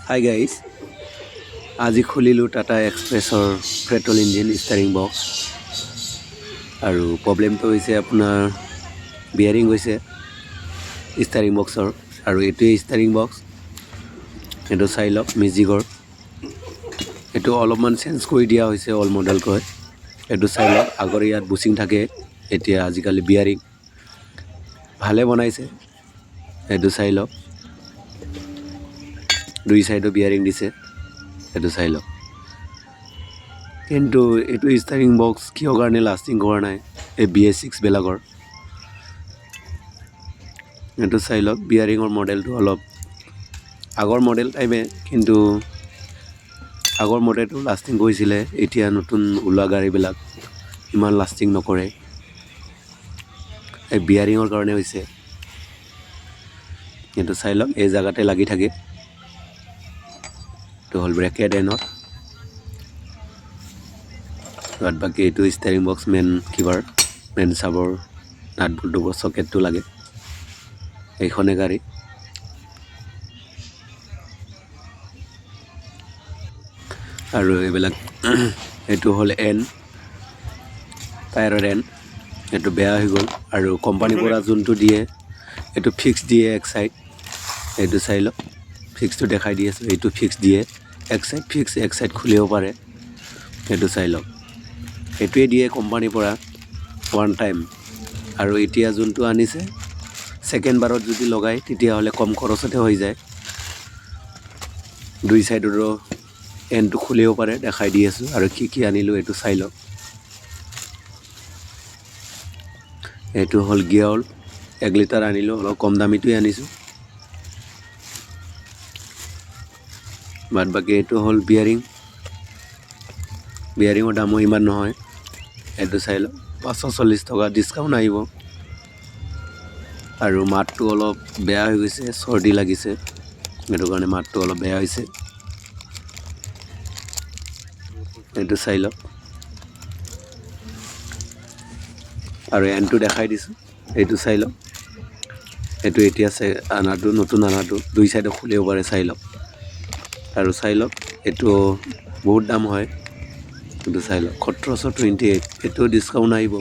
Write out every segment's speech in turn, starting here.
Hi guys, আজি খুলিলোঁ টাটা এক্সপ্ৰেছৰ পেট্ৰল ইঞ্জিন ষ্টাৰিং বক্স আৰু প্ৰব্লেমটো হৈছে আপোনাৰ বিয়াৰিং হৈছে ষ্টাৰিং বক্সৰ আৰু এইটোৱে ষ্টাৰিং বক্স এইটো চাই লওক মিউজিকৰ এইটো অলপমান চেঞ্জ কৰি দিয়া হৈছে অল মডেলকৈ এইটো চাই লওক আগৰ ইয়াত বুচিং থাকে এতিয়া আজিকালি বিয়াৰিং ভালে বনাইছে এইটো চাই লওক দুই সাইডো বিয়াৰিং দিছে এটো চাই লওক কিন্তু এটো ষ্টাৰিং বক্স কিয় কাৰণে লাস্টিং কৰা নাই এই bs6 বেলাগৰ এটো চাই লওক বিয়াৰিংৰ মডেলটো অলপ আগৰ মডেল টাইপে কিন্তু আগৰ মডেলটো লাস্টিং কৰিছিলে এতিয়া নতুন উলা গাড়ী বিলাক ইমান লাস্টিং নকৰে এই বিয়াৰিংৰ কাৰণে হৈছে কিন্তু চাই লওক এই জায়গাতে লাগি থাকে to hol bracket enot bat baki etu steering box main kibar main sabor nut bolt bo socket to lage eikhone gari aru ebelak etu hol n tire n etu beya hoi gol aru company pora juntu die etu fix die ek side etu sailo fix to dekhai di asu etu fix die এক side fix এক side খুলিও পারে এটো চাই লওক এটোৱে দিয়ে কোম্পানীৰ পৰা ওয়ান টাইম আৰু এতিয়া যোনটো আনিছে সেকেন্ড বাৰত যদি লগাই তেতিয়া হলে কম খৰচতে হৈ যায় দুই সাইডৰ এন্ডটো খুলিও পাৰে দেখাই দি আছো আৰু কি আনিলো এটো চাই লওক এটো হল গিয়াৰ 1 লিটাৰ আনিলো অলপ কম দামীটোই আনিছো বাট বাকি এটো হল বিয়াৰিংৰ দাম ইমান নহয় এটো চাই লওক 540 টকা ডিসকাউন্ট আহিব আৰু মাতটো অলপ বেয়া হৈ গৈছে সৰ্দি লাগিছে এটো কাৰণে মাতটো অলপ বেয়া হৈছে এটো চাই লওক আৰু এনটো দেখাই দিছো এটো চাই লওক এটো এতিয়া আনাটো নতুন আনাটো দুই সাইডে খুলিব পাৰে চাই লওক আৰু চাই লওক এটো বহুত দাম হয় এটো চাই লওক 1728 এটো ডিসকাউন্ট আহিব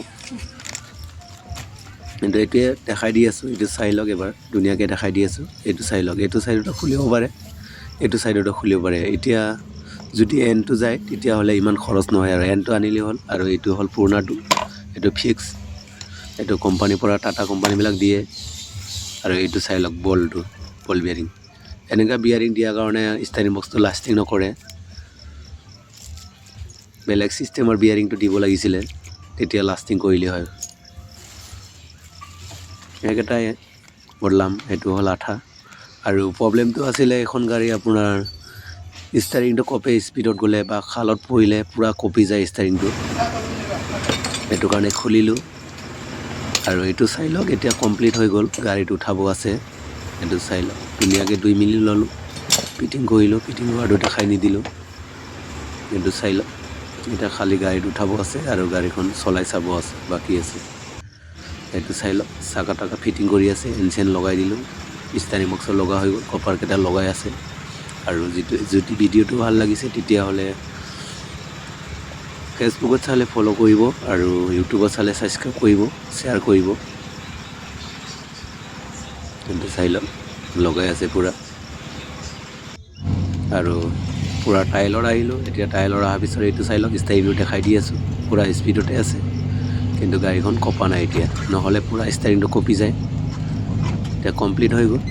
কিন্তু এটো দেখাই দি আছো এটো চাই লওক এবাৰ দুনিয়াকে দেখাই দি আছো এটো চাই লওক এটো সাইডটো খুলিব পাৰে এটো সাইডটো খুলিব পাৰে এতিয়া যদি এনটো যায় তেতিয়া হলে ইমান খৰচ নহয় আৰু এনটো আনিলে হল আৰু এটো হল পুৰণাটো এটো ফিক্স এটো কোম্পানীৰ পৰা টাটা কোম্পানী বিলাক দিয়ে আৰু এটো চাই লওক বলটো বল বিয়াৰিং এনেকা বিয়াৰিং দিয়া কাৰণে ষ্টাৰিং বক্সটো লাস্টিং নকৰে বেলেগ সিস্টেমৰ বিয়াৰিংটো দিব লাগিছিলে তেতিয়া লাস্টিং কৰিলে হয় একেটাই বদলাম এটো হল আঠা আৰু প্ৰবলেমটো আছিল এখন গাড়ী আপোনাৰ ষ্টাৰিংটো কপে স্পিডত গলে বা খালত পৰিলে পুৰা কপি যায় ষ্টাৰিংটো এটো কাৰণে খুলিলো আৰু এটো চাই লওক এতিয়া কমপ্লিট হৈ গল গাড়ীটো উঠাব আছে এটো চাই লওক দুনিয়াকে 2 মিলি ললো ফিটিং কৰিলো ফিটিং হোৱাটো দেখাই নিদিলো এটো চাই লওক এটা খালি গাড়ী উঠাব আছে আৰু গাড়ীখন চলাই চাব আছে বাকি আছে এটো চাই লওক সাকা টাকা ফিটিং কৰি আছে ইঞ্জিন লগাই দিলো ষ্টাৰিং বক্স লগা হৈ গল কপাৰ কেটা লগাই আছে আৰু যদি ভিডিওটো ভাল লাগিছে তেতিয়া হলে ফেসবুকত চালে ফলো কৰিব আৰু ইউটিউবত চালে সাবস্ক্ৰাইব কৰিব শেয়াৰ কৰিব কিন্তু চাই লওক লগাই আছে পুৰা আৰু পুৰা টাইলৰ আহিলো এতিয়া টাইলৰ অহাৰ পিছত এইটো চাই লওক ষ্টাইলটো দেখাই দি আছো পুৰা স্পিডতে আছে কিন্তু গাড়ীখন কপা নাই এতিয়া নহলে পুৰা ষ্টাৰিংটো কপি যায় এটা কমপ্লিট হৈ গল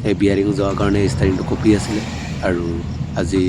এই বিয়াৰিং যোৱাৰ কাৰণে ষ্টাৰিংটো কপি আছিল আৰু আজি